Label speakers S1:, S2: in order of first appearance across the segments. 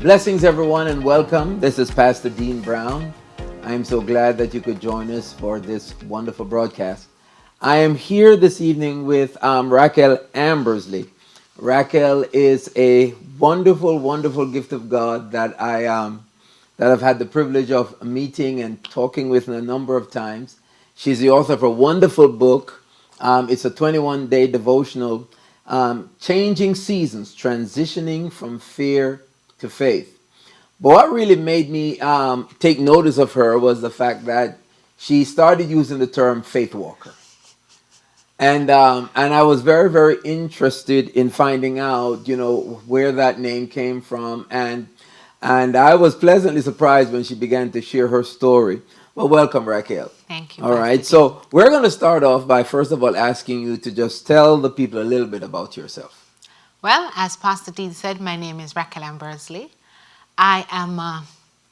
S1: Blessings, everyone, and welcome. This is Pastor Dean Brown. I am so glad that you could join us for this wonderful broadcast. I am here this evening with Racquel Ambersley. Racquel is a wonderful, wonderful gift of God that I've had the privilege of meeting and talking with a number of times. She's the author of a wonderful book. It's a 21-day devotional, Changing Seasons, Transitioning from Fear to Faith. But what really made me take notice of her was the fact that she started using the term faith walker. And I was very, very interested in finding out, where that name came from. And I was pleasantly surprised when she began to share her story. Well, welcome, Racquel.
S2: Thank you,
S1: All
S2: Pastor
S1: right.
S2: Dean.
S1: So we're going to start off by, first of all, asking you to just tell the people a little bit about yourself.
S2: Well, as Pastor Dean said, my name is Racquel Ambersley. I am an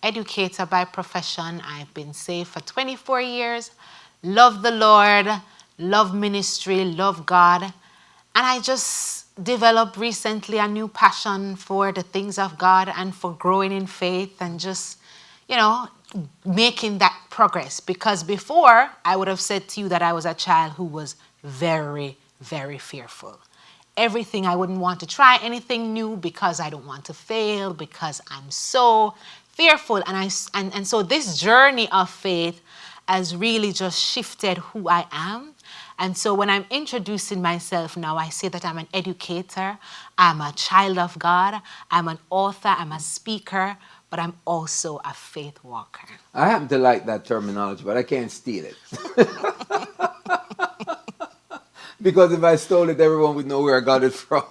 S2: educator by profession. I've been saved for 24 years, love the Lord, love ministry, love God. And I just developed recently a new passion for the things of God and for growing in faith and just, making that progress. Because before, I would have said to you that I was a child who was very, very fearful. Everything, I wouldn't want to try anything new because I don't want to fail, because I'm so fearful. And so this journey of faith has really just shifted who I am. And so when I'm introducing myself now, I say that I'm an educator, I'm a child of God, I'm an author, I'm a speaker, but I'm also a faith walker.
S1: I happen to like that terminology, but I can't steal it. Because if I stole it, everyone would know where I got it from.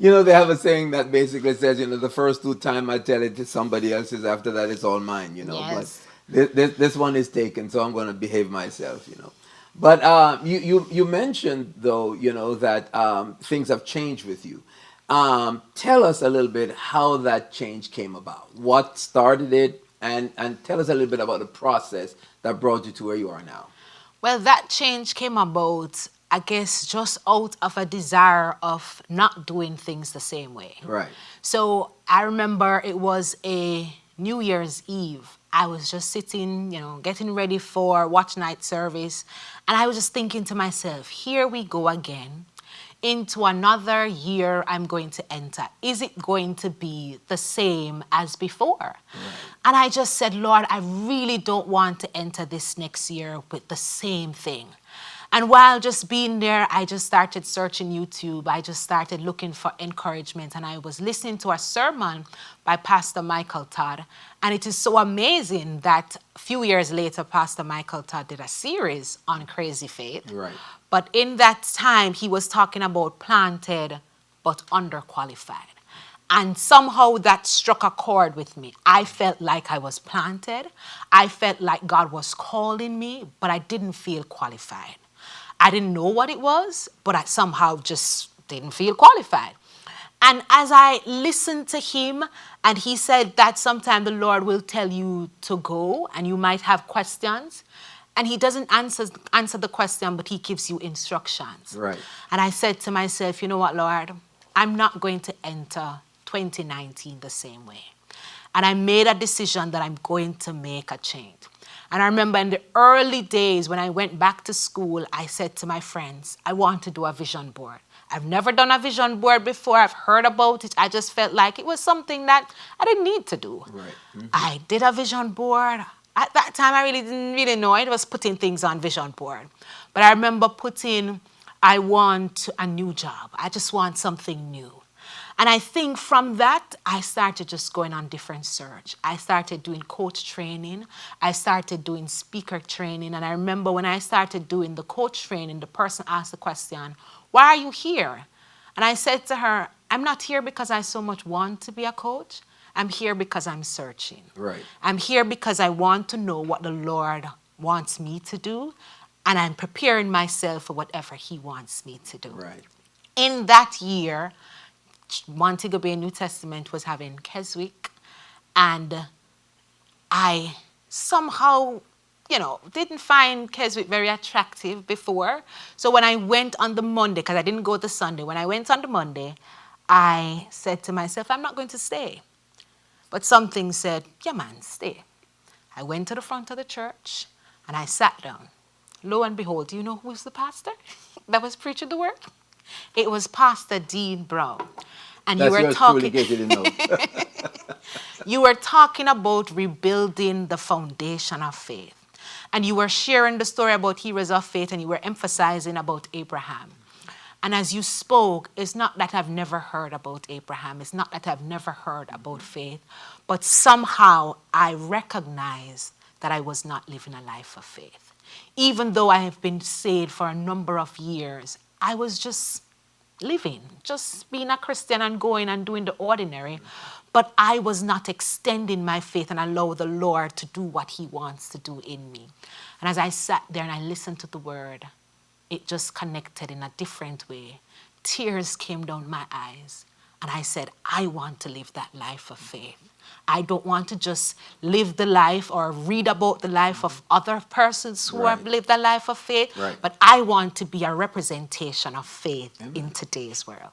S1: They have a saying that basically says, the first two times I tell it to somebody else's, after that it's all mine. But
S2: Yes.
S1: this one is taken, so I'm going to behave myself. But you mentioned, though, that things have changed with you. Tell us a little bit how that change came about. What started it? And tell us a little bit about the process that brought you to where you are now.
S2: Well, that change came about, I guess, just out of a desire of not doing things the same way.
S1: Right.
S2: So I remember it was a New Year's Eve. I was just sitting, getting ready for watch night service. And I was just thinking to myself, here we go again. Into another year I'm going to enter. Is it going to be the same as before? Right. And I just said, Lord, I really don't want to enter this next year with the same thing. And while just being there, I just started searching YouTube. I just started looking for encouragement. And I was listening to a sermon by Pastor Michael Todd. And it is so amazing that a few years later, Pastor Michael Todd did a series on crazy faith.
S1: Right.
S2: But in that time, he was talking about planted but underqualified. And somehow that struck a chord with me. I felt like I was planted. I felt like God was calling me, but I didn't feel qualified. I didn't know what it was, but I somehow just didn't feel qualified. And as I listened to him, and he said that sometime the Lord will tell you to go, and you might have questions. And he doesn't answer the question, but he gives you instructions.
S1: Right.
S2: And I said to myself, you know what, Lord? I'm not going to enter 2019 the same way. And I made a decision that I'm going to make a change. And I remember in the early days when I went back to school, I said to my friends, I want to do a vision board. I've never done a vision board before. I've heard about it. I just felt like it was something that I didn't need to do.
S1: Right. Mm-hmm.
S2: I did a vision board. At that time, I really didn't really know. I was putting things on vision board. But I remember putting, I want a new job. I just want something new. And I think from that, I started just going on different search. I started doing coach training. I started doing speaker training. And I remember when I started doing the coach training, the person asked the question, why are you here? And I said to her, I'm not here because I so much want to be a coach. I'm here because I'm searching.
S1: Right.
S2: I'm here because I want to know what the Lord wants me to do. And I'm preparing myself for whatever he wants me to do.
S1: Right.
S2: In that year, Montego Bay New Testament was having Keswick, and I somehow, didn't find Keswick very attractive before. So when I went on the Monday, because I didn't go the Sunday, when I went on the Monday, I said to myself, I'm not going to stay. But something said, yeah, man, stay. I went to the front of the church and I sat down. Lo and behold, do you know who was the pastor that was preaching the word? It was Pastor Dean Brown. And you
S1: That's
S2: were
S1: yours truly, in
S2: talking
S1: case you didn't know.
S2: you were talking about rebuilding the foundation of faith. And you were sharing the story about heroes of faith and you were emphasizing about Abraham. And as you spoke, it's not that I've never heard about Abraham. It's not that I've never heard about faith. But somehow I recognize that I was not living a life of faith. Even though I have been saved for a number of years, I was just living, just being a Christian and going and doing the ordinary. But I was not extending my faith and allow the Lord to do what he wants to do in me. And as I sat there and I listened to the word, it just connected in a different way. Tears came down my eyes. And I said, I want to live that life of faith. I don't want to just live the life or read about the life of other persons who have
S1: Right.
S2: lived a life of faith,
S1: Right.
S2: but I want to be a representation of faith in
S1: Amen.
S2: today's world.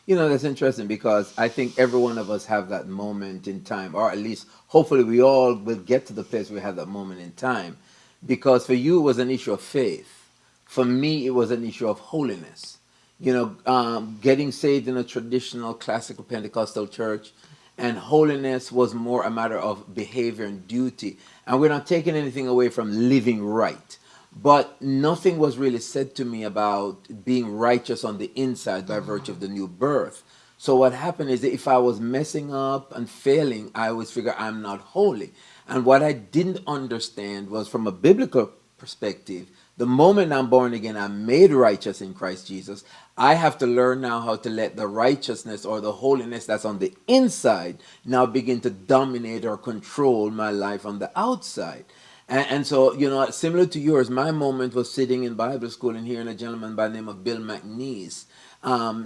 S1: You know, that's interesting because I think every one of us have that moment in time, or at least hopefully we all will get to the place where we have that moment in time. Because for you, it was an issue of faith. For me, it was an issue of holiness. You know, getting saved in a traditional classical Pentecostal church, and holiness was more a matter of behavior and duty. And we're not taking anything away from living right. But nothing was really said to me about being righteous on the inside by virtue of the new birth. So what happened is that if I was messing up and failing, I always figure I'm not holy. And what I didn't understand was from a biblical perspective, the moment I'm born again, I'm made righteous in Christ Jesus. I have to learn now how to let the righteousness or the holiness that's on the inside now begin to dominate or control my life on the outside. And so, you know, similar to yours, my moment was sitting in Bible school and hearing a gentleman by the name of Bill McNeese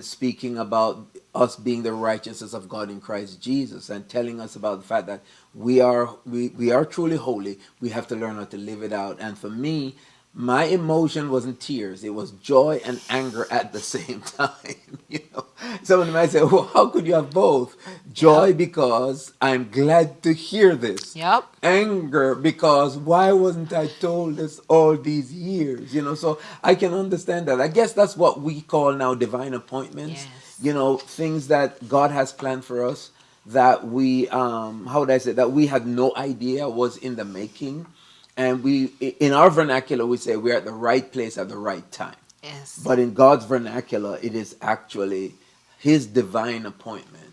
S1: speaking about us being the righteousness of God in Christ Jesus and telling us about the fact that we are truly holy. We have to learn how to live it out. And for me, my emotion wasn't tears, it was joy and anger at the same time. You know, someone might say, well, how could you have both? Joy
S2: Yep.
S1: because I'm glad to hear this,
S2: Yep.
S1: anger because why wasn't I told this all these years? You know, so I can understand that. I guess that's what we call now divine appointments.
S2: Yes.
S1: You know, things that God has planned for us that we how would I say, that we had no idea was in the making. And we, in our vernacular, we say we're at the right place at the right time.
S2: Yes.
S1: But in God's vernacular, it is actually his divine appointment.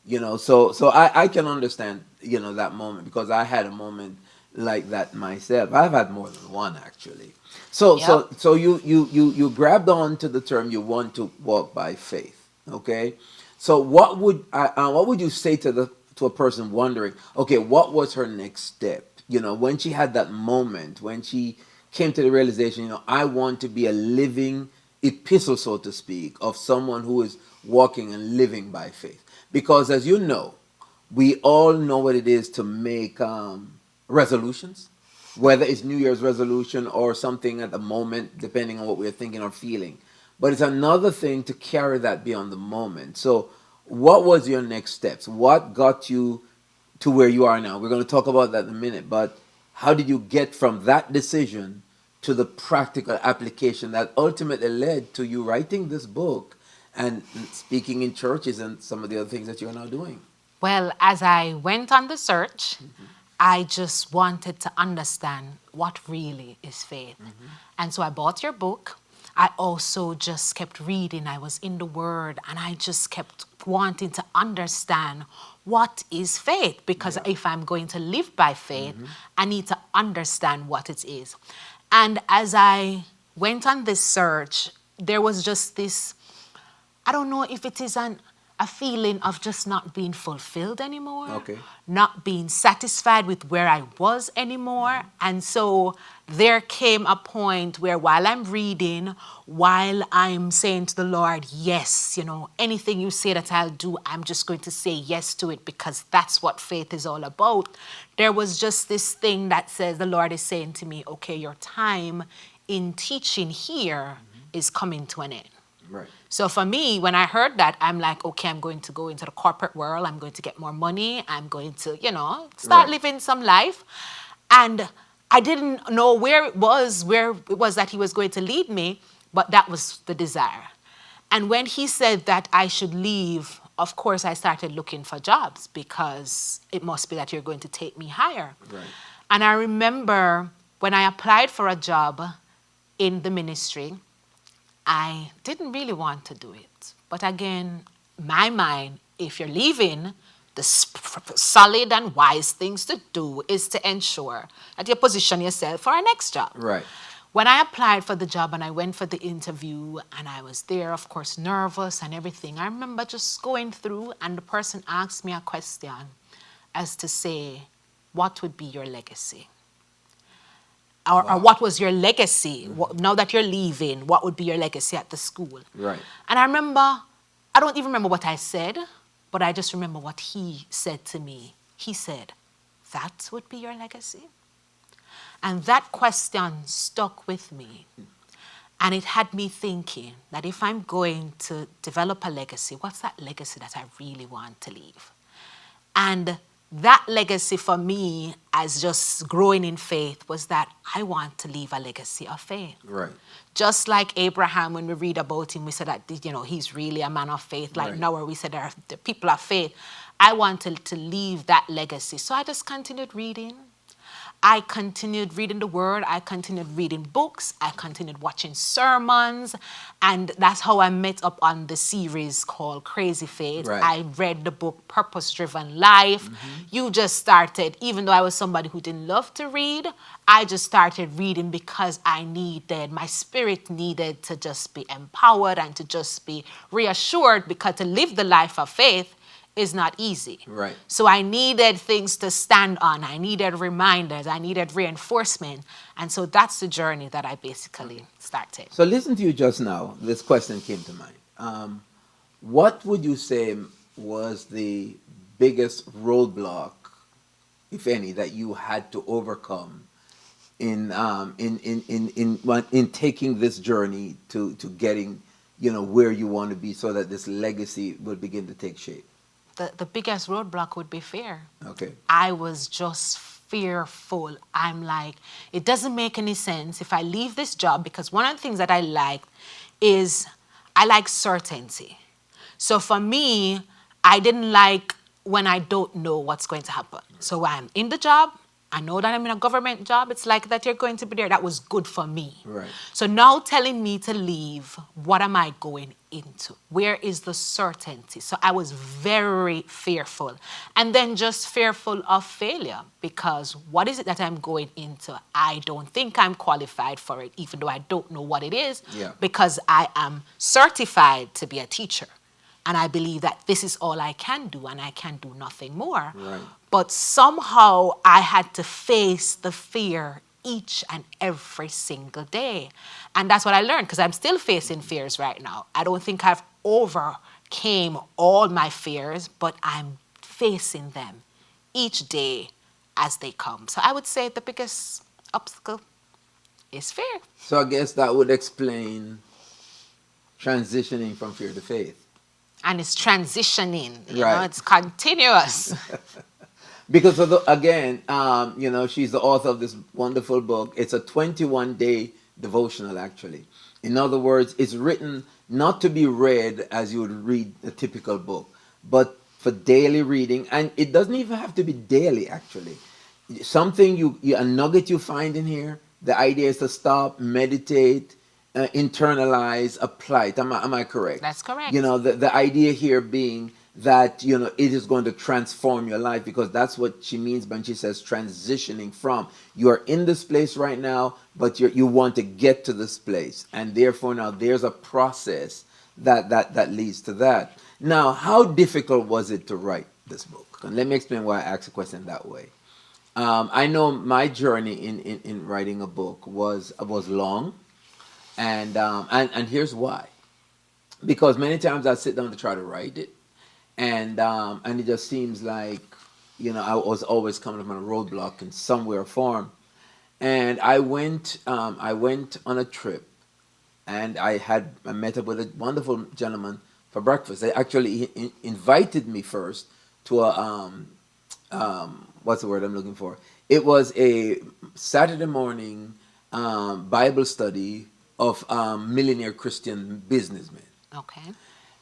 S1: You know, so I can understand, you know, that moment because I had a moment like that myself. I've had more than one actually. So
S2: Yep.
S1: you grabbed on to the term you want to walk by faith. Okay. So what would you say to the to a person wondering, okay, what was her next step? You know, when she had that moment, when she came to the realization, you know, I want to be a living epistle, so to speak, of someone who is walking and living by faith. Because as you know, we all know what it is to make resolutions, whether it's New Year's resolution or something at the moment, depending on what we're thinking or feeling. But it's another thing to carry that beyond the moment. So, what was your next steps? What got you to where you are now? We're going to talk about that in a minute, but how did you get from that decision to the practical application that ultimately led to you writing this book and speaking in churches and some of the other things that you're now doing?
S2: Well, as I went on the search, I just wanted to understand what really is faith. And so I bought your book. I also just kept reading. I was in the Word and I just kept wanting to understand what is faith. Because
S1: Yeah.
S2: if I'm going to live by faith, I need to understand what it is. And as I went on this search, there was just this, I don't know if it is a feeling of just not being fulfilled anymore,
S1: Okay.
S2: not being satisfied with where I was anymore. And so there came a point where while I'm reading, while I'm saying to the Lord, yes, you know, anything you say that I'll do, I'm just going to say yes to it because that's what faith is all about. There was just this thing that says, the Lord is saying to me, okay, your time in teaching here is coming to an end.
S1: Right.
S2: So for me, when I heard that, I'm like, okay, I'm going to go into the corporate world. I'm going to get more money. I'm going to, start
S1: Right.
S2: living some life. And I didn't know where it was that he was going to lead me, but that was the desire. And when he said that I should leave, of course, I started looking for jobs because it must be that you're going to take me higher.
S1: Right.
S2: And I remember when I applied for a job in the ministry, I didn't really want to do it. But again, my mind, if you're leaving, the solid and wise things to do is to ensure that you position yourself for our next job.
S1: Right.
S2: When I applied for the job and I went for the interview and I was there, of course, nervous and everything, I remember just going through and the person asked me a question as to say, what would be your legacy? Or
S1: Wow.
S2: what was your legacy? Now that you're leaving, what would be your legacy at the school?
S1: Right.
S2: And I remember, I don't even remember what I said, but I just remember what he said to me. He said, that would be your legacy? And that question stuck with me. And it had me thinking that if I'm going to develop a legacy, what's that legacy that I really want to leave? And that legacy for me, as just growing in faith, was that I want to leave a legacy of faith.
S1: Right.
S2: Just like Abraham, when we read about him, we said that, he's really a man of faith. Like
S1: Right.
S2: Noah, we said the people of faith. I wanted to leave that legacy. So I just continued reading. I continued reading the word. I continued reading books. I continued watching sermons. And that's how I met up on the series called Crazy Faith.
S1: Right.
S2: I read the book Purpose Driven Life. You just started, even though I was somebody who didn't love to read, I just started reading because my spirit needed to just be empowered and to just be reassured, because to live the life of faith is not easy.
S1: Right.
S2: So I needed things to stand on. I needed reminders. I needed reinforcement. And so that's the journey that I basically started.
S1: So listen to you just now. This question came to mind. What would you say was the biggest roadblock, if any, that you had to overcome in taking this journey to getting, where you want to be, so that this legacy will begin to take shape?
S2: The biggest roadblock would be fear.
S1: Okay.
S2: I was just fearful. I'm like, it doesn't make any sense if I leave this job, because one of the things that I like is I like certainty. So for me, I didn't like when I don't know what's going to happen. So when I'm in the job, I know that I'm in a government job. It's like that you're going to be there. That was good for me.
S1: Right.
S2: So now telling me to leave, what am I going into? Where is the certainty? So I was very fearful. And then just fearful of failure, because what is it that I'm going into? I don't think I'm qualified for it, even though I don't know what it is,
S1: Yeah.
S2: because I am certified to be a teacher. And I believe that this is all I can do and I can do nothing more.
S1: Right.
S2: But somehow I had to face the fear each and every single day. And that's what I learned, because I'm still facing fears right now. I don't think I've overcame all my fears, but I'm facing them each day as they come. So I would say the biggest obstacle is fear.
S1: So I guess that would explain transitioning from fear to faith.
S2: And it's transitioning,
S1: Right.
S2: it's continuous.
S1: Because again, she's the author of this wonderful book. It's a 21-day devotional, actually. In other words, it's written not to be read as you would read a typical book, but for daily reading. And it doesn't even have to be daily, actually. Something a nugget you find in here. The idea is to stop, meditate, internalize, apply it. Am I correct?
S2: That's correct.
S1: The idea here being that it is going to transform your life, because that's what she means when she says transitioning from, you are in this place right now, but you want to get to this place, and therefore now there's a process that leads to that. Now, how difficult was it to write this book? And let me explain why I asked the question that way. I know my journey in writing a book was long, and here's why. Because many times I sit down to try to write it, and it just seems like I was always coming up on a roadblock in some way or form. And I went on a trip and I met up with a wonderful gentleman for breakfast. They actually invited me first to a what's the word I'm looking for? It was a Saturday morning Bible study of millionaire Christian businessmen.
S2: Okay.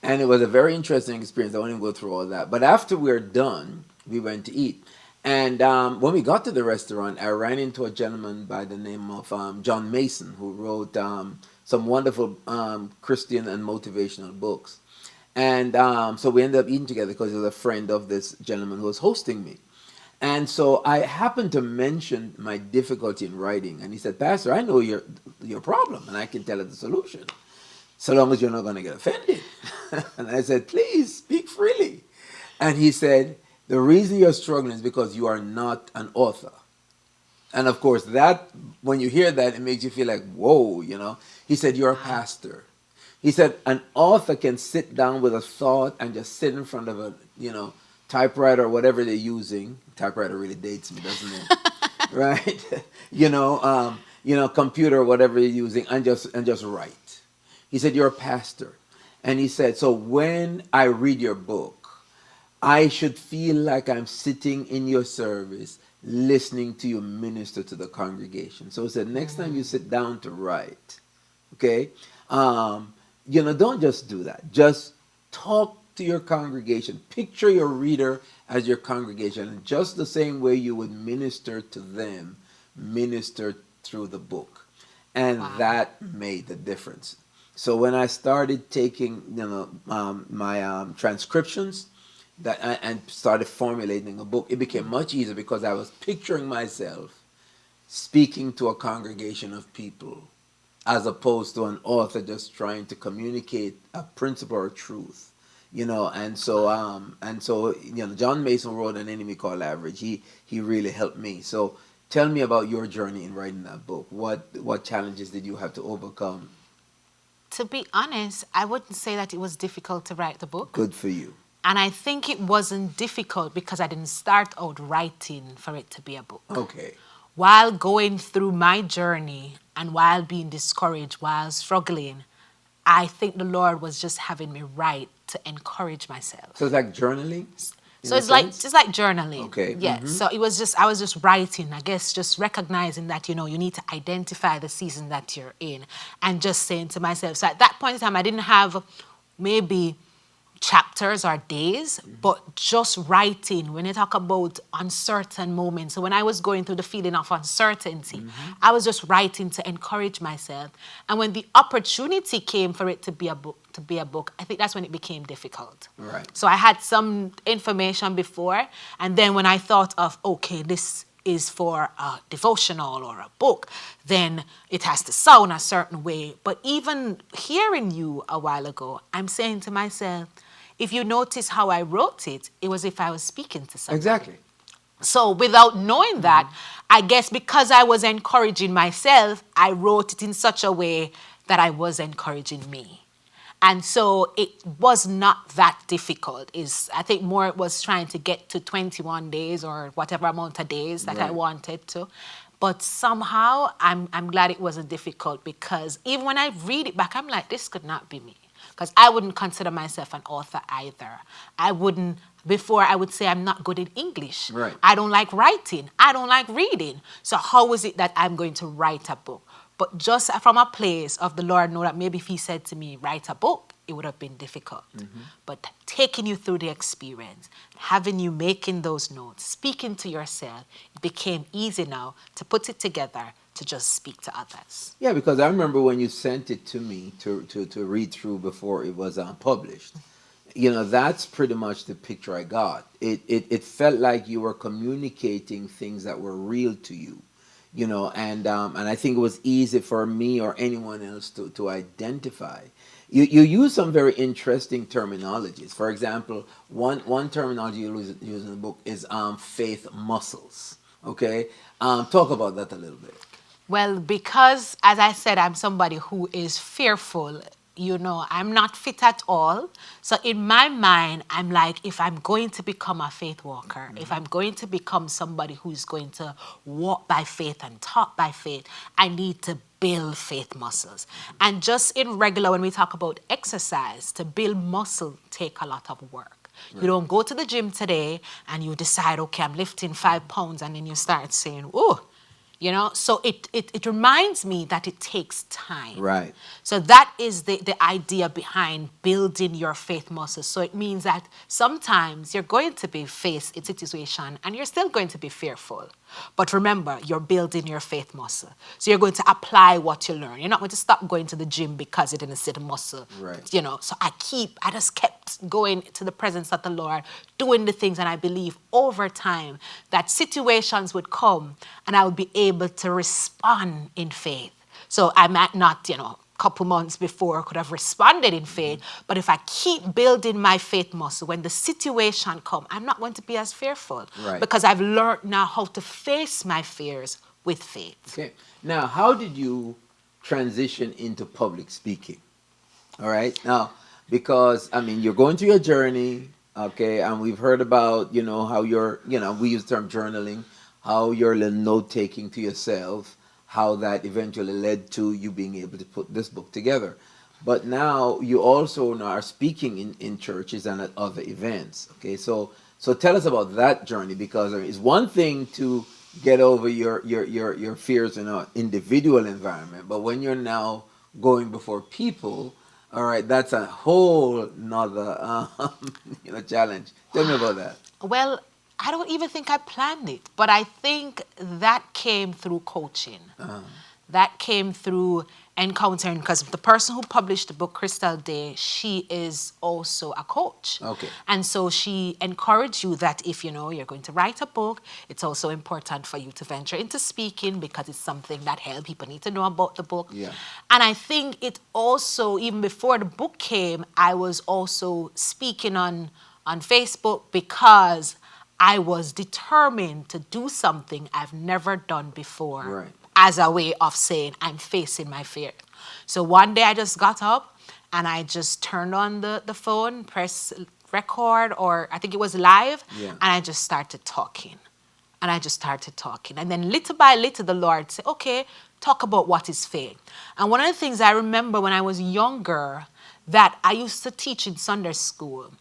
S1: And it was a very interesting experience. I won't even go through all that. But after we were done, we went to eat. And when we got to the restaurant, I ran into a gentleman by the name of John Mason, who wrote some wonderful Christian and motivational books. And so we ended up eating together because he was a friend of this gentleman who was hosting me. And so I happened to mention my difficulty in writing. And he said, Pastor, I know your problem, and I can tell you the solution so long as you're not going to get offended. And I said, please speak freely. And he said, the reason you're struggling is because you are not an author. And of course, that when you hear that, it makes you feel like, whoa, you know. He said, you're a pastor. He said, an author can sit down with a thought and just sit in front of a, typewriter or whatever they're using. Typewriter really dates me, doesn't it? Right? Computer or whatever you're using, and just write. He said, you're a pastor. And he said, so when I read your book, I should feel like I'm sitting in your service, listening to you minister to the congregation. So he said, next time you sit down to write, okay, don't just do that. Just talk to your congregation. Picture your reader as your congregation. And just the same way you would minister to them, minister through the book. And
S2: Wow.
S1: that made the difference. So when I started taking, my transcriptions and started formulating a book, it became much easier because I was picturing myself speaking to a congregation of people as opposed to an author just trying to communicate a principle or truth. John Mason wrote An Enemy Called Average. He really helped me. So tell me about your journey in writing that book. What challenges did you have to overcome?
S2: To be honest, I wouldn't say that it was difficult to write the book.
S1: Good for you.
S2: And I think it wasn't difficult because I didn't start out writing for it to be a book.
S1: Okay.
S2: While going through my journey and while being discouraged, while struggling, I think the Lord was just having me write to encourage myself.
S1: So it's like journaling?
S2: So it's like just like journaling.
S1: Okay.
S2: Yeah.
S1: Mhm.
S2: So I was just writing, I guess, just recognizing that, you need to identify the season that you're in and just saying to myself. So at that point in time, I didn't have maybe chapters or days, but just writing. When you talk about uncertain moments, so when I was going through the feeling of uncertainty, I was just writing to encourage myself. And when the opportunity came for it to be a book, I think that's when it became difficult.
S1: Right.
S2: So I had some information before, and then when I thought of, okay, this is for a devotional or a book, then it has to sound a certain way. But even hearing you a while ago, I'm saying to myself, if you notice how I wrote it, it was if I was speaking to somebody.
S1: Exactly.
S2: So without knowing that, I guess because I was encouraging myself, I wrote it in such a way that I was encouraging me. And so it was not that difficult. I think more it was trying to get to 21 days or whatever amount of days that I
S1: Right.
S2: wanted to. But somehow I'm glad it wasn't difficult because even when I read it back, I'm like, this could not be me. Because I wouldn't consider myself an author either. Before I would say I'm not good in English.
S1: Right.
S2: I don't like writing. I don't like reading. So how is it that I'm going to write a book? But just from a place of the Lord know that maybe if he said to me, write a book, it would have been difficult. But taking you through the experience, having you making those notes, speaking to yourself, it became easy now to put it together to just speak to others.
S1: Yeah, because I remember when you sent it to me to read through before it was published. That's pretty much the picture I got. It felt like you were communicating things that were real to you, and I think it was easy for me or anyone else to identify. You use some very interesting terminologies. For example, one terminology you use in the book is faith muscles. Okay, talk about that a little bit.
S2: Well, because as I said, I'm somebody who is fearful. I'm not fit at all. So in my mind, I'm like, if I'm going to become a faith walker, if I'm going to become somebody who's going to walk by faith and talk by faith, I need to build faith muscles. And just in regular, when we talk about exercise, to build muscle take a lot of work. You don't go to the gym today and you decide, okay, I'm lifting 5 pounds, and then you start saying, oh, you know, so it reminds me that it takes time.
S1: Right.
S2: So that is the idea behind building your faith muscles. So it means that sometimes you're going to be faced in a situation and you're still going to be fearful. But remember, you're building your faith muscle. So you're going to apply what you learn. You're not going to stop going to the gym because you didn't see the muscle.
S1: Right.
S2: You know, so I just kept going to the presence of the Lord, doing the things, and I believe over time that situations would come and I would be able to respond in faith. So I might not, you know, a couple months before could have responded in faith, but if I keep building my faith muscle, when the situation comes, I'm not going to be as fearful.
S1: Right.
S2: Because I've learned now how to face my fears with faith.
S1: Okay. Now, how did you transition into public speaking? All right. Now, because I mean, you're going through your journey, okay, and we've heard about, you know, how you're, you know, we use the term journaling, how you're note taking to yourself, how that eventually led to you being able to put this book together. But now you also now are speaking in churches and at other events. Okay, so tell us about that journey, because I mean, it's one thing to get over your fears in an individual environment, but when you're now going before people, all right, that's a whole nother you know, challenge. Tell me about that.
S2: Well, I don't even think I planned it, but I think that came through coaching. That came through encountering, because the person who published the book, Crystal Day, she is also a coach.
S1: Okay.
S2: And so she encouraged you that if, you know, you're going to write a book, it's also important for you to venture into speaking, because it's something that helps people need to know about the book.
S1: Yeah.
S2: And I think it also, even before the book came, I was also speaking on Facebook, because I was determined to do something I've never done before.
S1: Right.
S2: As a way of saying, I'm facing my fear. So one day I just got up and I just turned on the phone, press record, or I think it was live,
S1: Yeah.
S2: and I just started talking. And then little by little, the Lord said, okay, talk about what is faith. And one of the things I remember when I was younger, that I used to teach in Sunday school.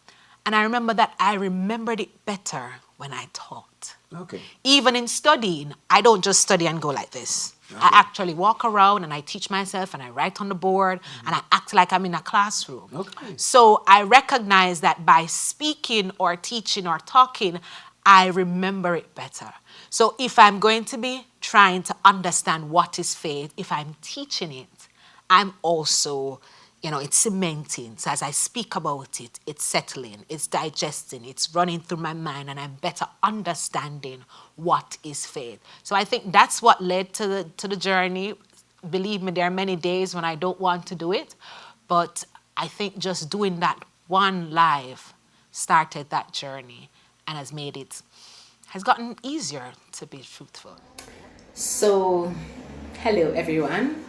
S2: And I remember that I remembered it better when I taught.
S1: Okay.
S2: Even in studying, I don't just study and go like this.
S1: Okay.
S2: I actually walk around and I teach myself and I write on the board and I act like I'm in a classroom.
S1: Okay.
S2: So I recognize that by speaking or teaching or talking, I remember it better. So if I'm going to be trying to understand what is faith, if I'm teaching it, I'm also, you know, it's cementing. So as I speak about it, it's settling, it's digesting, it's running through my mind, and I'm better understanding what is faith. So I think that's what led to the journey. Believe me, there are many days when I don't want to do it, but I think just doing that one live started that journey and has gotten easier, to be truthful. So, hello everyone.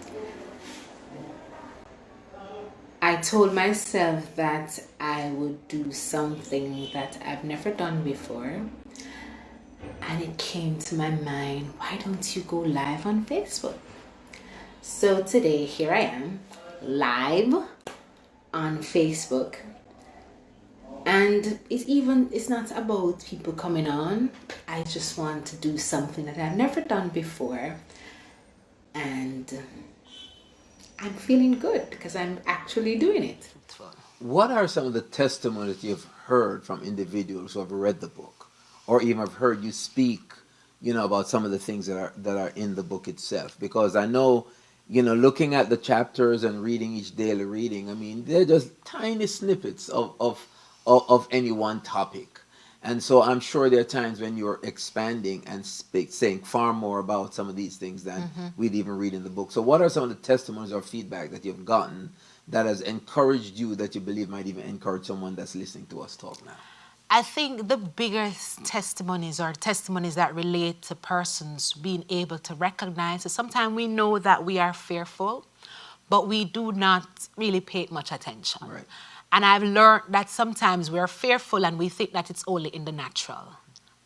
S2: I told myself that I would do something that I've never done before. And it came to my mind, why don't you go live on Facebook? So today, here I am, live on Facebook. And it's not about people coming on. I just want to do something that I've never done before. And I'm feeling good because I'm actually doing it.
S1: What are some of the testimonies you've heard from individuals who have read the book, or even have heard you speak, you know, about some of the things that are in the book itself? Because I know, you know, looking at the chapters and reading each daily reading, I mean, they're just tiny snippets of any one topic. And so I'm sure there are times when you're expanding and saying far more about some of these things than we'd even read in the book. So what are some of the testimonies or feedback that you've gotten that has encouraged you, that you believe might even encourage someone that's listening to us talk now?
S2: I think the biggest testimonies are testimonies that relate to persons being able to recognize that sometimes we know that we are fearful, but we do not really pay much attention.
S1: Right.
S2: And I've learned that sometimes we're fearful and we think that it's only in the natural.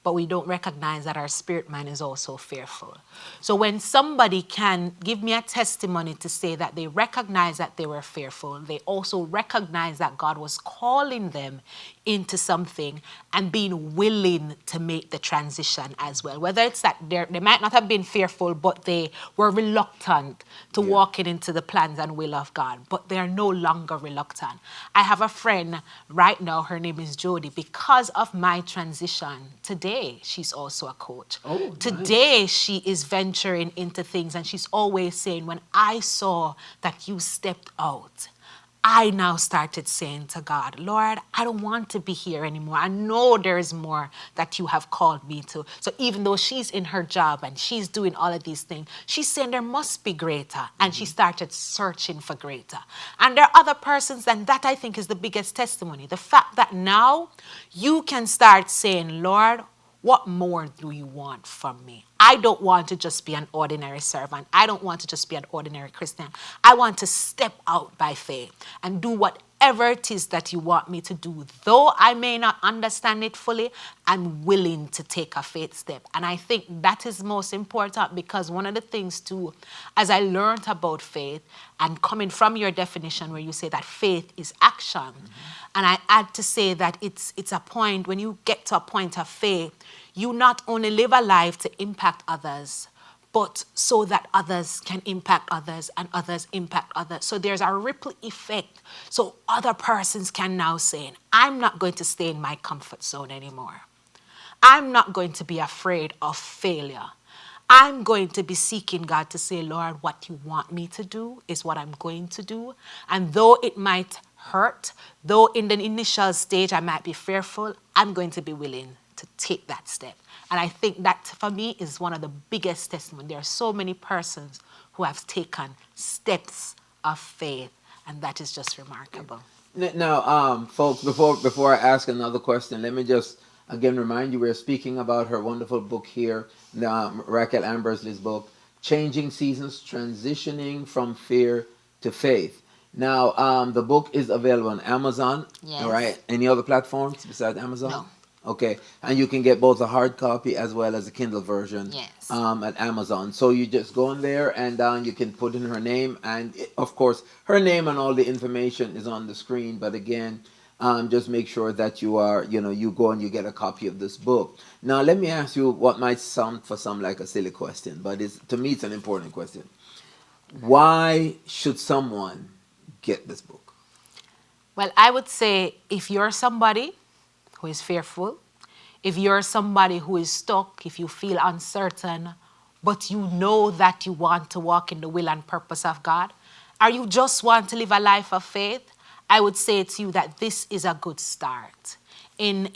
S2: but we don't recognize that our spirit man is also fearful. So when somebody can give me a testimony to say that they recognize that they were fearful, they also recognize that God was calling them into something and being willing to make the transition as well. Whether it's that they might not have been fearful, but they were reluctant to
S1: Yeah.
S2: walking into the plans and will of God, but they are no longer reluctant. I have a friend right now, her name is Jody. Because of my transition, today she's also a coach.
S1: Oh, nice.
S2: Today she is venturing into things, and she's always saying, when I saw that you stepped out, I now started saying to God, Lord, I don't want to be here anymore. I know there is more that you have called me to. So even though she's in her job and she's doing all of these things, she's saying there must be greater. And she started searching for greater. And there are other persons, and that I think is the biggest testimony. The fact that now you can start saying, Lord, what more do you want from me? I don't want to just be an ordinary servant. I don't want to just be an ordinary Christian. I want to step out by faith and do whatever it is that you want me to do. Though I may not understand it fully, I'm willing to take a faith step. And I think that is most important, because one of the things too, as I learned about faith, and coming from your definition where you say that faith is action, and I add to say that it's a point, when you get to a point of faith, you not only live a life to impact others, but so that others can impact others and others impact others. So there's a ripple effect. So other persons can now say, I'm not going to stay in my comfort zone anymore. I'm not going to be afraid of failure. I'm going to be seeking God to say, Lord, what you want me to do is what I'm going to do. And though it might hurt, though in the initial stage I might be fearful, I'm going to be willing to take that step. And I think that for me is one of the biggest testimonies. There are so many persons who have taken steps of faith, and that is just remarkable.
S1: Now, folks, before I ask another question, let me just again remind you we're speaking about her wonderful book here, Racquel Ambersley's book, Changing Seasons, Transitioning from Fear to Faith. Now, the book is available on Amazon.
S2: Yes.
S1: All right. Any other platforms besides Amazon?
S2: No.
S1: Okay, and you can get both a hard copy as well as a Kindle version.
S2: Yes.
S1: At Amazon. So you just go in there and you can put in her name, and of course her name and all the information is on the screen. But again, just make sure that you go and you get a copy of this book. Now let me ask you what might sound for some like a silly question, but to me it's an important question. Why should someone get this book?
S2: Well, I would say if you're somebody who is fearful, if you're somebody who is stuck, if you feel uncertain, but you know that you want to walk in the will and purpose of God, or you just want to live a life of faith, I would say to you that this is a good start in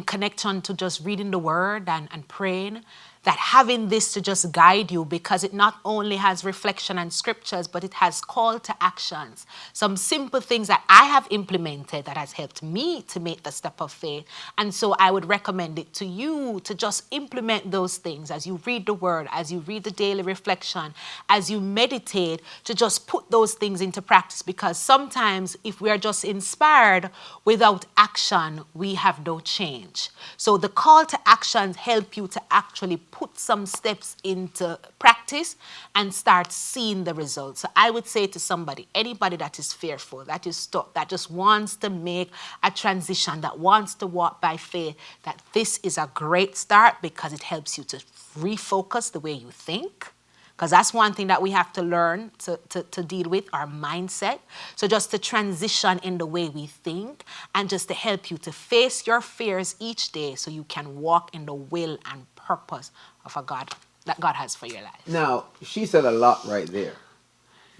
S2: connection to just reading the word and praying, that having this to just guide you, because it not only has reflection and scriptures, but it has call to actions. Some simple things that I have implemented that has helped me to make the step of faith. And so I would recommend it to you to just implement those things as you read the word, as you read the daily reflection, as you meditate, to just put those things into practice. Because sometimes if we are just inspired without action, we have no change. So the call to actions help you to actually put some steps into practice and start seeing the results. So I would say to anybody that is fearful, that is stuck, that just wants to make a transition, that wants to walk by faith, that this is a great start, because it helps you to refocus the way you think. Because that's one thing that we have to learn to deal with, our mindset. So just to transition in the way we think, and just to help you to face your fears each day so you can walk in the will and purpose of a God that God has for your life.
S1: Now, she said a lot right there.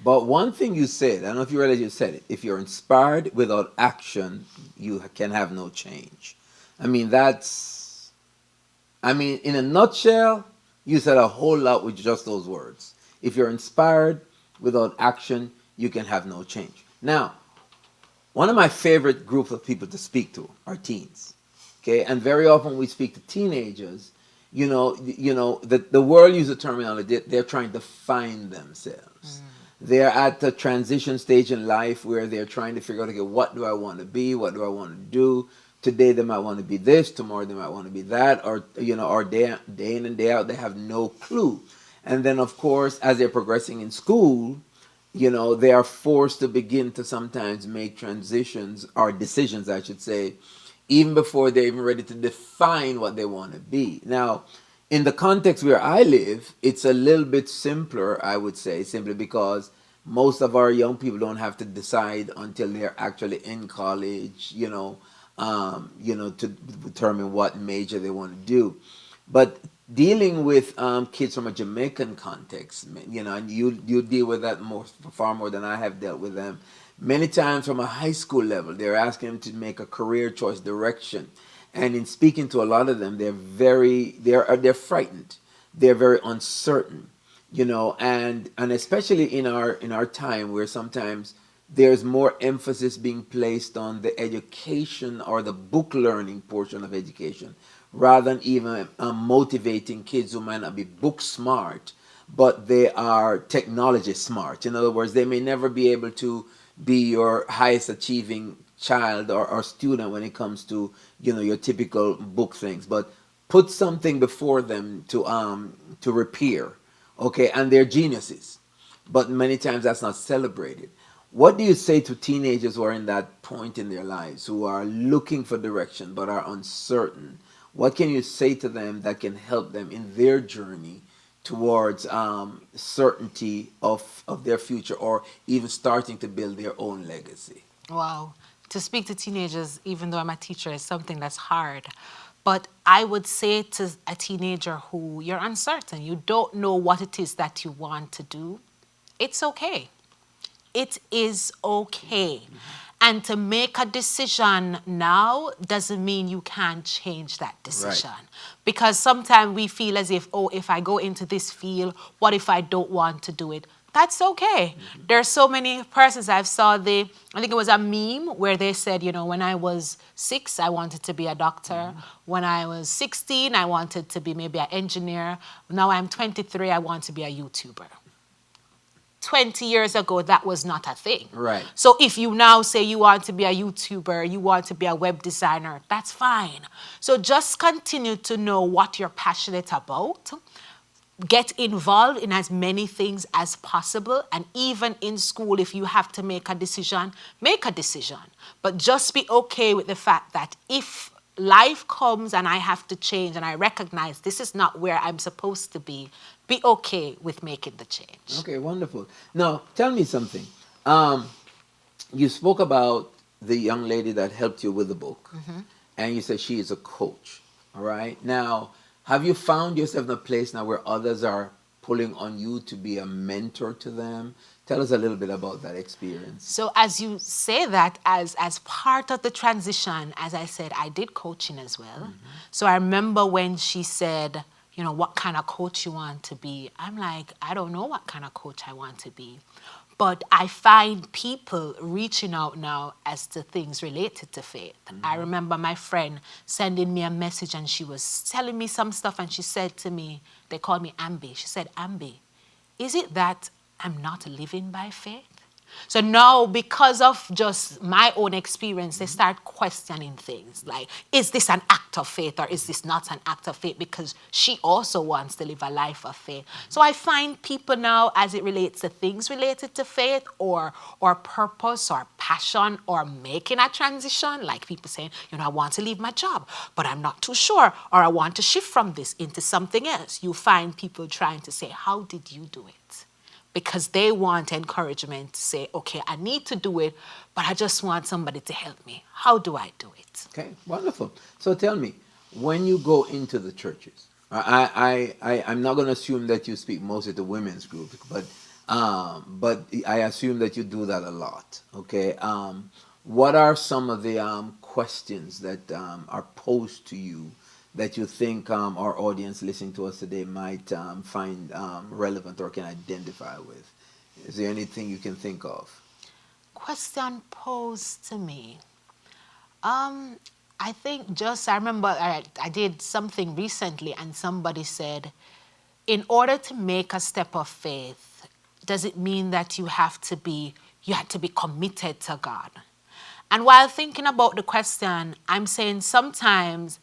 S1: But one thing you said, I don't know if you realize you said it, if you're inspired without action, you can have no change. In a nutshell, you said a whole lot with just those words. If you're inspired without action, you can have no change. Now, one of my favorite groups of people to speak to are teens. Okay, and very often we speak to teenagers. The world uses the terminology. They're trying to find themselves. They're at the transition stage in life where they're trying to figure out, okay, what do I want to be? What do I want to do? Today they might want to be this, tomorrow they might want to be that, or or day in and day out they have no clue. And then of course, as they're progressing in school, they are forced to begin to sometimes make transitions or decisions, I should say, even before they're even ready to define what they want to be. Now, in the context where I live, it's a little bit simpler, I would say, simply because most of our young people don't have to decide until they're actually in college, to determine what major they want to do. But dealing with kids from a Jamaican context, and you deal with that far more than I have dealt with them. Many times from a high school level, they're asking them to make a career choice direction, and in speaking to a lot of them, they're frightened, they're very uncertain, and especially in our time where sometimes there's more emphasis being placed on the education or the book learning portion of education rather than even motivating kids who might not be book smart, but they are technology smart. In other words, they may never be able to be your highest achieving child or student when it comes to your typical book things, but put something before them to repair, okay, and they're geniuses, but many times that's not celebrated. What do you say to teenagers who are in that point in their lives, who are looking for direction but are uncertain? What can you say to them that can help them in their journey towards certainty of their future, or even starting to build their own legacy?
S2: Wow. To speak to teenagers, even though I'm a teacher, is something that's hard. But I would say to a teenager who you're uncertain, you don't know what it is that you want to do, it's okay. It is okay. And to make a decision now doesn't mean you can't change that
S1: Right.
S2: decision. Because sometimes we feel as if, oh, if I go into this field, what if I don't want to do it? That's okay. There are so many persons I've saw I think it was a meme where they said, when I was 6, I wanted to be a doctor. When I was 16, I wanted to be maybe an engineer. Now I'm 23, I want to be a YouTuber. 20 years ago, that was not a thing.
S1: Right.
S2: So if you now say you want to be a YouTuber, you want to be a web designer, that's fine. So just continue to know what you're passionate about. Get involved in as many things as possible. And even in school, if you have to make a decision, make a decision. But just be okay with the fact that if life comes and I have to change and I recognize this is not where I'm supposed to be okay with making the change.
S1: Okay, wonderful. Now, tell me something. Um, you spoke about the young lady that helped you with the book, and you said she is a coach. All right. Now, have you found yourself in a place now where others are pulling on you to be a mentor to them? Tell us a little bit about that experience.
S2: So as you say that, as part of the transition, as I said, I did coaching as well. So I remember when she said, what kind of coach you want to be? I'm like, I don't know what kind of coach I want to be. But I find people reaching out now as to things related to faith. I remember my friend sending me a message and she was telling me some stuff and she said to me, they called me Ambi. She said, Ambi, is it that I'm not living by faith? So now, because of just my own experience, they start questioning things like, is this an act of faith or is this not an act of faith? Because she also wants to live a life of faith. So I find people now, as it relates to things related to faith or purpose or passion or making a transition, like people saying, I want to leave my job, but I'm not too sure, or I want to shift from this into something else. You find people trying to say, how did you do it? Because they want encouragement to say, okay, I need to do it, but I just want somebody to help me. How do I do it?
S1: Okay, wonderful. So tell me, when you go into the churches, I'm not going to assume that you speak mostly to women's groups, but I assume that you do that a lot. Okay, what are some of the questions that are posed to you that you think our audience listening to us today might find relevant or can identify with? Is there anything you can think of?
S2: Question posed to me. Um, I think I remember I did something recently and somebody said, in order to make a step of faith, does it mean that you have to be committed to God? And while thinking about the question, I'm saying sometimes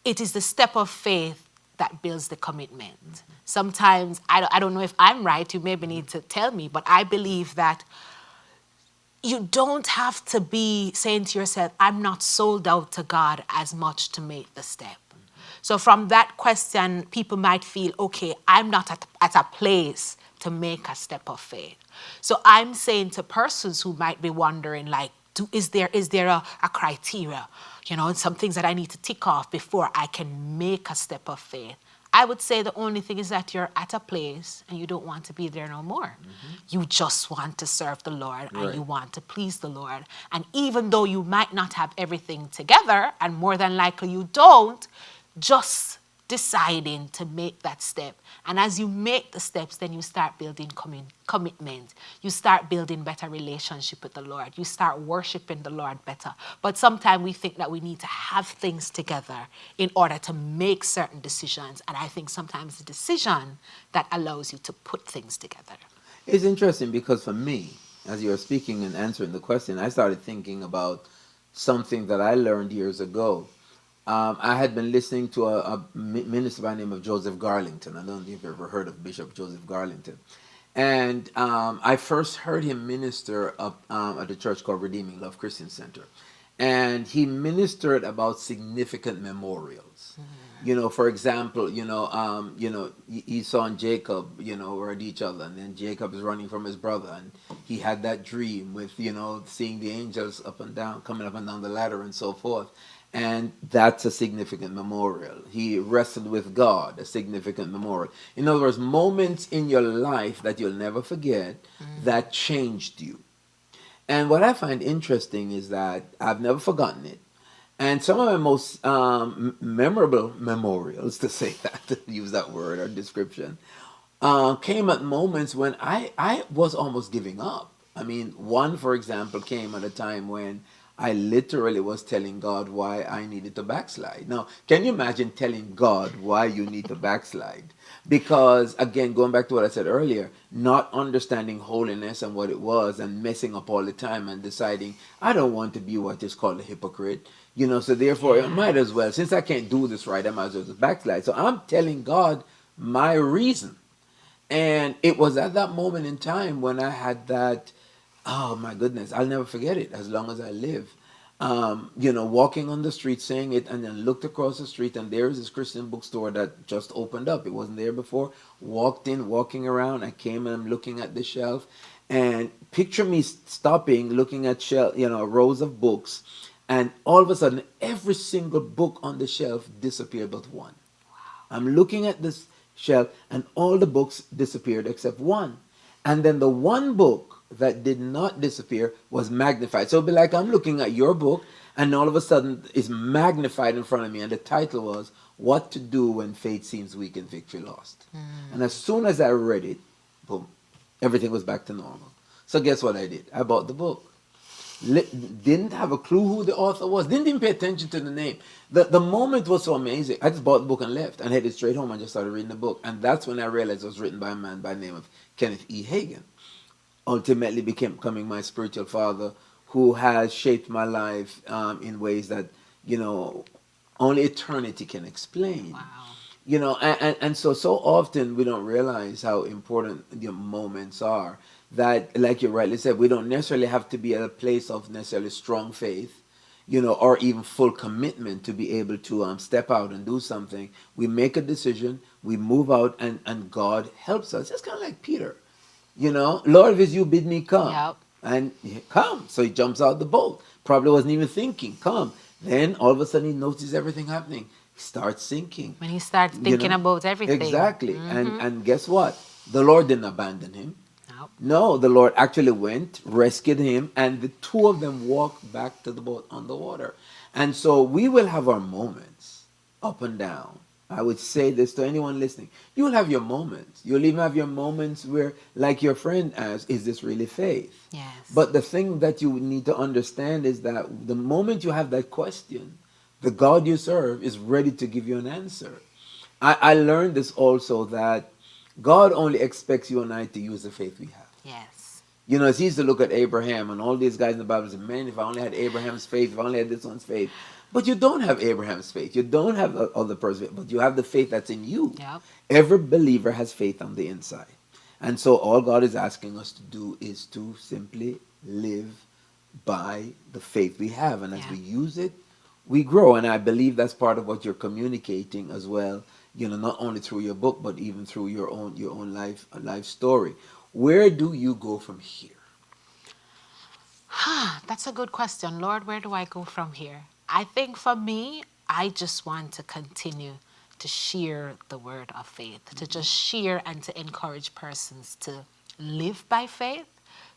S2: it is the step of faith that builds the commitment. Sometimes, I don't know if I'm right, you maybe need to tell me, but I believe that you don't have to be saying to yourself, I'm not sold out to God as much to make the step. So from that question, people might feel, okay, I'm not at a place to make a step of faith. So I'm saying to persons who might be wondering, like, is there a criteria, some things that I need to tick off before I can make a step of faith? I would say the only thing is that you're at a place and you don't want to be there no more. You just want to serve the Lord and you
S1: Right.
S2: want to please the Lord. And even though you might not have everything together, and more than likely you don't, just deciding to make that step. And as you make the steps, then you start building commitment. You start building better relationship with the Lord. You start worshiping the Lord better. But sometimes we think that we need to have things together in order to make certain decisions. And I think sometimes the decision that allows you to put things together.
S1: It's interesting because for me, as you were speaking and answering the question, I started thinking about something that I learned years ago. I had been listening to a minister by the name of Joseph Garlington. I don't know if you've ever heard of Bishop Joseph Garlington. And I first heard him minister up at a church called Redeeming Love Christian Center. And he ministered about significant memorials. For example, Esau and Jacob, were at each other, and then Jacob is running from his brother, and he had that dream with, seeing the angels up and down, coming up and down the ladder, and so forth. And that's a significant memorial. He wrestled with God, a significant memorial. In other words, moments in your life that you'll never forget that changed you. And what I find interesting is that I've never forgotten it. And some of my most memorable memorials, to say that, to use that word or description, came at moments when I was almost giving up. I mean, one, for example, came at a time when I literally was telling God why I needed to backslide. Now, can you imagine telling God why you need to backslide? Because, again, going back to what I said earlier, not understanding holiness and what it was and messing up all the time and deciding, I don't want to be what is called a hypocrite. So therefore, I might as well, since I can't do this right, I might as well just backslide. So I'm telling God my reason. And it was at that moment in time when I had that, oh my goodness, I'll never forget it as long as I live. Walking on the street saying it, and then looked across the street, and there's this Christian bookstore that just opened up. It wasn't there before. Walked in, walking around. I came and I'm looking at the shelf, and picture me stopping, looking at rows of books, and all of a sudden, every single book on the shelf disappeared but one. I'm looking at this shelf, and all the books disappeared except one. And then the one book that did not disappear was magnified. So it'd be like I'm looking at your book, and all of a sudden it's magnified in front of me. And the title was What to Do When Faith Seems Weak and Victory Lost. And as soon as I read it, boom, everything was back to normal. So guess what I did? I bought the book. Didn't have a clue who the author was, didn't even pay attention to the name. The moment was so amazing. I just bought the book and left and headed straight home and just started reading the book. And that's when I realized it was written by a man by the name of Kenneth E. Hagin. Ultimately becoming my spiritual father, who has shaped my life in ways that, only eternity can explain.
S2: Wow.
S1: And so often we don't realize how important the moments are, that, like you rightly said, we don't necessarily have to be at a place of necessarily strong faith, or even full commitment to be able to step out and do something. We make a decision, we move out, and God helps us. It's kind of like Peter. Lord, if it's you, bid me come.
S2: Yep.
S1: And he come. So he jumps out the boat. Probably wasn't even thinking, come. Then all of a sudden he notices everything happening. He starts sinking.
S2: When he starts
S1: You
S2: thinking
S1: know?
S2: about everything.
S1: Exactly. And guess what? The Lord didn't abandon him.
S2: Nope.
S1: No, the Lord actually went, rescued him, and the two of them walked back to the boat on the water. And so we will have our moments up and down. I would say this to anyone listening. You will have your moments. You'll even have your moments where, like your friend asked, is this really faith?
S2: Yes.
S1: But the thing that you need to understand is that the moment you have that question, the God you serve is ready to give you an answer. I learned this also, that God only expects you and I to use the faith we have.
S2: Yes.
S1: You know, it's easy to look at Abraham and all these guys in the Bible and say, man, if I only had Abraham's faith, if I only had this one's faith. But you don't have Abraham's faith. You don't have the other person's faith, but you have the faith that's in you.
S2: Yep.
S1: Every believer has faith on the inside. And so all God is asking us to do is to simply live by the faith we have. And as
S2: Yeah.
S1: we use it, we grow. And I believe that's part of what you're communicating as well, you know, not only through your book, but even through your own life story. Where do you go from here?
S2: That's a good question. Lord, where do I go from here? I think for me, I just want to continue to share the word of faith, to just share and to encourage persons to live by faith,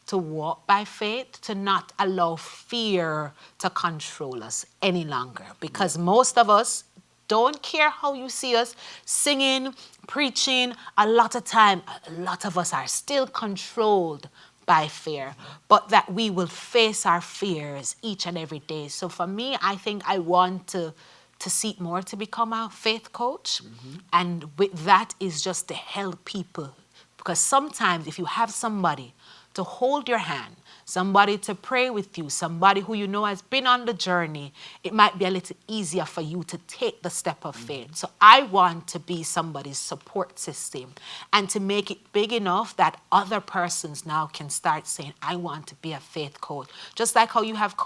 S2: to walk by faith, to not allow fear to control us any longer. Because most of us don't care how you see us singing, preaching, a lot of time, a lot of us are still controlled by fear, but that we will face our fears each and every day. So for me, I think I want to seek more to become a faith coach. And with that is just to help people. Because sometimes if you have somebody to hold your hand, somebody to pray with you, somebody who you know has been on the journey, it might be a little easier for you to take the step of faith. So I want to be somebody's support system and to make it big enough that other persons now can start saying, I want to be a faith coach. Just like how you have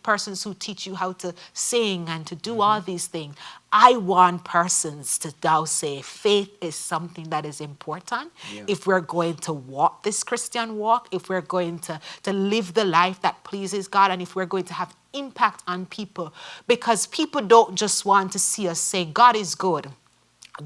S2: persons who teach you how to sing and to do all these things. I want persons to now say faith is something that is important.
S1: Yeah.
S2: If we're going to walk this Christian walk, if we're going to live the life that pleases God, and if we're going to have impact on people, because people don't just want to see us say, God is good.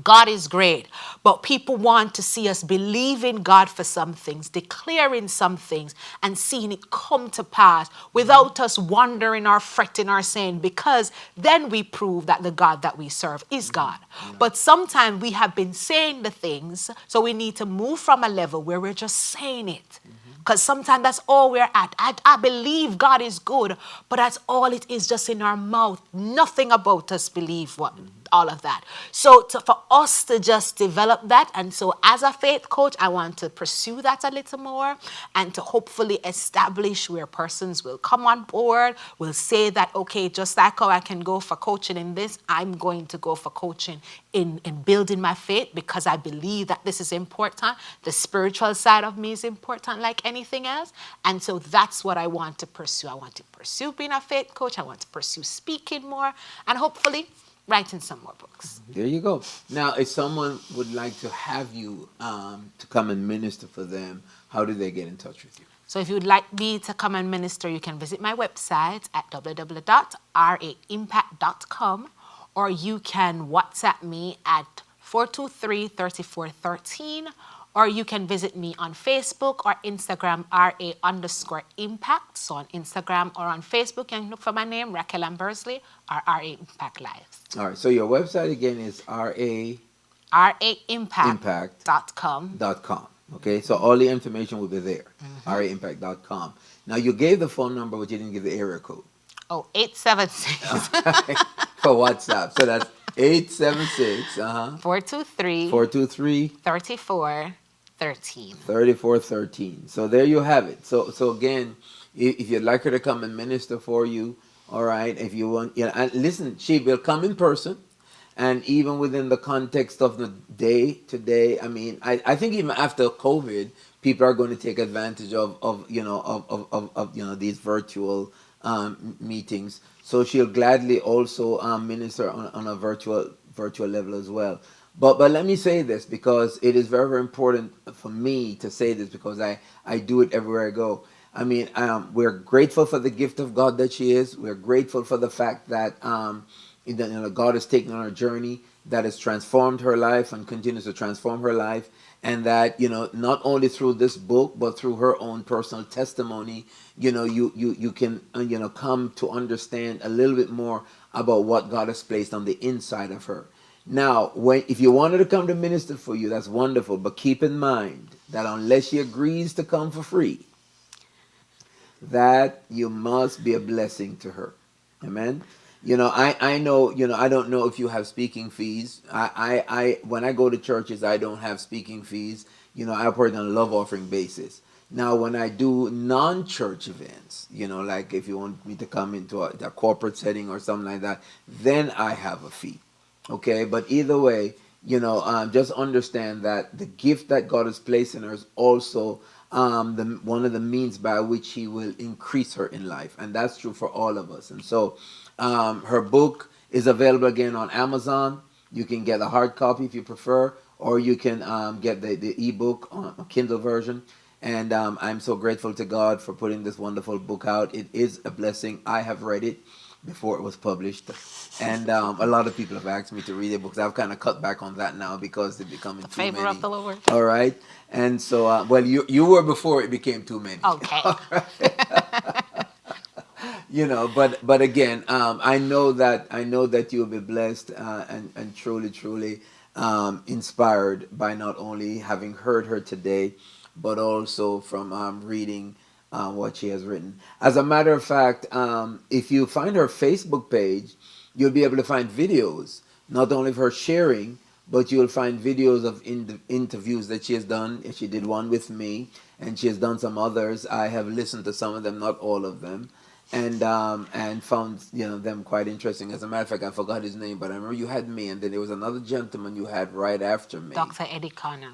S2: God is great, but people want to see us believing God for some things, declaring some things, and seeing it come to pass without us wondering or fretting or saying, because then we prove that the God that we serve is God. But sometimes we have been saying the things, so we need to move from a level where we're just saying it. Because sometimes that's all we're at. I believe God is good, but that's all it is, just in our mouth. Nothing about us believe what all of that. So for us to just develop that, and so as a faith coach, I want to pursue that a little more and to hopefully establish where persons will come on board, will say that, okay, just like how I can go for coaching in this, I'm going to go for coaching in building my faith, because I believe that this is important. The spiritual side of me is important like anything else. And so that's what I want to pursue. I want to pursue being a faith coach. I want to pursue speaking more, and hopefully writing some more books.
S1: There you go. Now, if someone would like to have you to come and minister for them, how do they get in touch with you?
S2: So if you'd like me to come and minister, you can visit my website at www.raimpact.com, or you can WhatsApp me at 423-3413, or you can visit me on Facebook or Instagram, RA_impact. So on Instagram or on Facebook, you can look for my name, Racquel Ambersley, or RA Impact Lives.
S1: All right. So your website again is
S2: RAimpact.com.
S1: raimpact.com. Okay. So all the information will be there. raimpact.com. Now you gave the phone number, but you didn't give the area code.
S2: Oh, 876
S1: For WhatsApp. So that's 876
S2: 423
S1: 423
S2: 3413.
S1: 3413. So there you have it. So again, if you'd like her to come and minister for you, all right, if you want, you know, and listen, she will come in person, and even within the context of the day today, I mean, I think even after COVID, people are going to take advantage of these virtual meetings. So she'll gladly also minister on a virtual level as well. But let me say this, because it is very, very important for me to say this, because I do it everywhere I go. I mean, we're grateful for the gift of God that she is. We're grateful for the fact that God has taken her on a journey that has transformed her life and continues to transform her life. And that, not only through this book, but through her own personal testimony, you can, come to understand a little bit more about what God has placed on the inside of her. Now, if you wanted to come to minister for you, that's wonderful. But keep in mind that unless she agrees to come for free, that you must be a blessing to her. Amen. I know, I don't know if you have speaking fees. When I go to churches, I don't have speaking fees. I operate on a love offering basis. Now, when I do non-church events, like if you want me to come into a corporate setting or something like that, then I have a fee. Okay, but either way, just understand that the gift that God has placed in her is also one of the means by which He will increase her in life, and that's true for all of us. And so, her book is available again on Amazon. You can get a hard copy if you prefer, or you can get the ebook on a Kindle version. And I'm so grateful to God for putting this wonderful book out. It is a blessing. I have read it before it was published, and a lot of people have asked me to read it because I've kind of cut back on that now because they're becoming
S2: The
S1: too
S2: favor of
S1: many.
S2: the Lord.
S1: All right, and so well, you were before it became too many.
S2: Okay.
S1: All right. But again, I know that you'll be blessed and truly inspired by not only having heard her today, but also from reading what she has written. As a matter of fact, if you find her Facebook page, you'll be able to find videos not only of her sharing, but you'll find videos of interviews that she has done. She did one with me, and she has done some others. I have listened to some of them, not all of them, and found them quite interesting. As a matter of fact, I forgot his name, but I remember you had me, and then there was another gentleman you had right after me.
S2: Dr. Eddie Connor.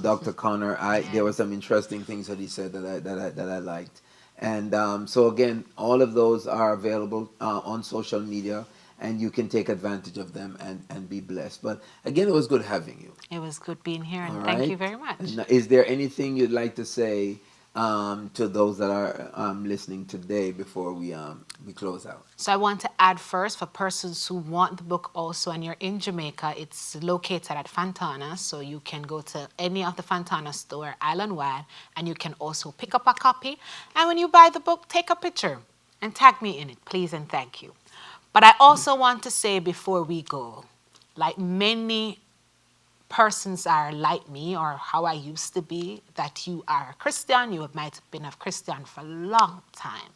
S1: Dr. Connor. There
S2: Yeah.
S1: were some interesting things that he said that I liked, and so again, all of those are available on social media, and you can take advantage of them and be blessed. But again, it was good having you.
S2: It was good being here,
S1: All
S2: and thank
S1: right.
S2: you very much.
S1: And is there anything you'd like to say to those that are listening today before we close out?
S2: So I want to add first for persons who want the book also and you're in Jamaica, it's located at Fantana. So you can go to any of the Fantana store island wide and you can also pick up a copy. And when you buy the book, take a picture and tag me in it, please and thank you. But I also want to say before we go, like many persons are like me or how I used to be, that you are a Christian, you might have been a Christian for a long time,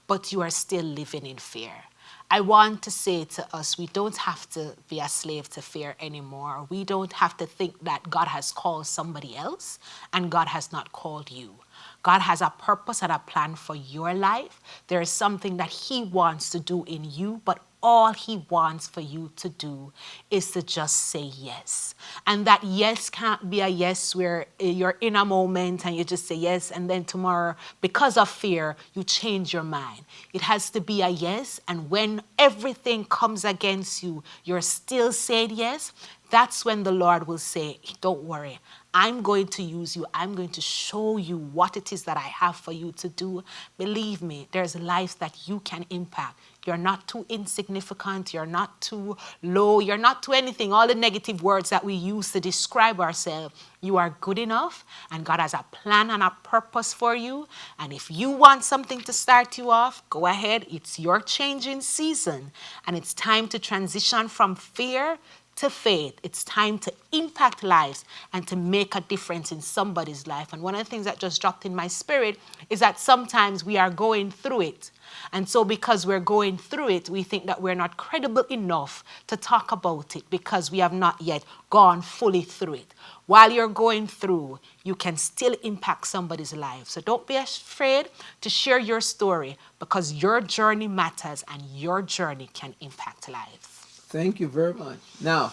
S2: but you are still living in fear. I want to say to us, we don't have to be a slave to fear anymore. We don't have to think that God has called somebody else and God has not called you. God has a purpose and a plan for your life. There is something that He wants to do in you, but all He wants for you to do is to just say yes. And that yes can't be a yes where you're in a moment and you just say yes, and then tomorrow, because of fear, you change your mind. It has to be a yes, and when everything comes against you, you're still saying yes. That's when the Lord will say, don't worry, I'm going to use you. I'm going to show you what it is that I have for you to do. Believe me, there's lives that you can impact. You're not too insignificant. You're not too low. You're not too anything. All the negative words that we use to describe ourselves. You are good enough, and God has a plan and a purpose for you. And if you want something to start you off, go ahead. It's your changing season, and it's time to transition from fear to faith. It's time to impact lives and to make a difference in somebody's life. And one of the things that just dropped in my spirit is that sometimes we are going through it. And so because we're going through it, we think that we're not credible enough to talk about it because we have not yet gone fully through it. While you're going through, you can still impact somebody's life. So don't be afraid to share your story because your journey matters and your journey can impact lives.
S1: Thank you very much. Now,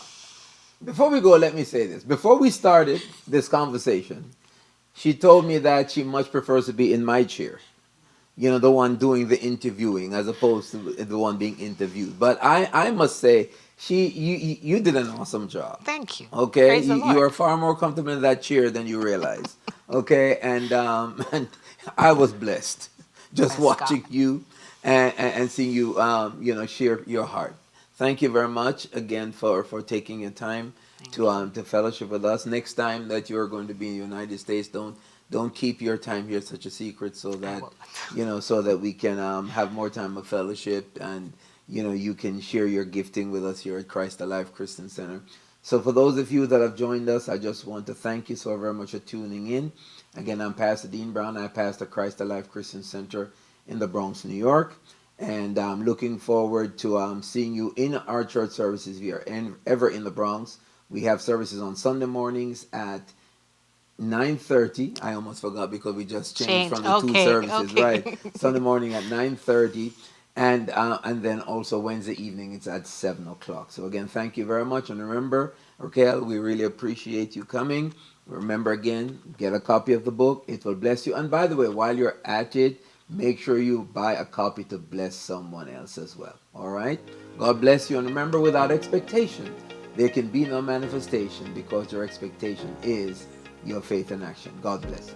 S1: before we go, let me say this. Before we started this conversation, she told me that she much prefers to be in my chair, the one doing the interviewing as opposed to the one being interviewed. But I must say, you did an awesome job.
S2: Thank you.
S1: Okay,
S2: Praise the
S1: you
S2: Lord.
S1: are far more comfortable in that chair than you realize. Okay, and and I was blessed just
S2: Bless God.
S1: watching you and seeing you share your heart. Thank you very much again for taking your time
S2: Thank you.
S1: to fellowship with us. Next time that you're going to be in the United States, don't keep your time here such a secret, so
S2: I
S1: that
S2: will.
S1: so that we can have more time of fellowship, and you can share your gifting with us here at Christ Alive Christian Center. So for those of you that have joined us, I just want to thank you so very much for tuning in. Again, I'm Pastor Dean Brown. I pastor Christ Alive Christian Center in the Bronx, New York. And I'm looking forward to seeing you in our church services if you're ever in the Bronx. We have services on Sunday mornings at 9:30. I almost forgot because we just changed
S2: Change.
S1: from the two
S2: Okay,
S1: services, right?
S2: okay.
S1: Sunday morning at 9:30, and then also Wednesday evening it's at 7 o'clock. So again, thank you very much, and remember, Raquel, we really appreciate you coming. Remember again, get a copy of the book; it will bless you. And by the way, while you're at it, make sure you buy a copy to bless someone else as well. All right? God bless you, and remember, without expectation, there can be no manifestation because your expectation is your faith in action. God bless you.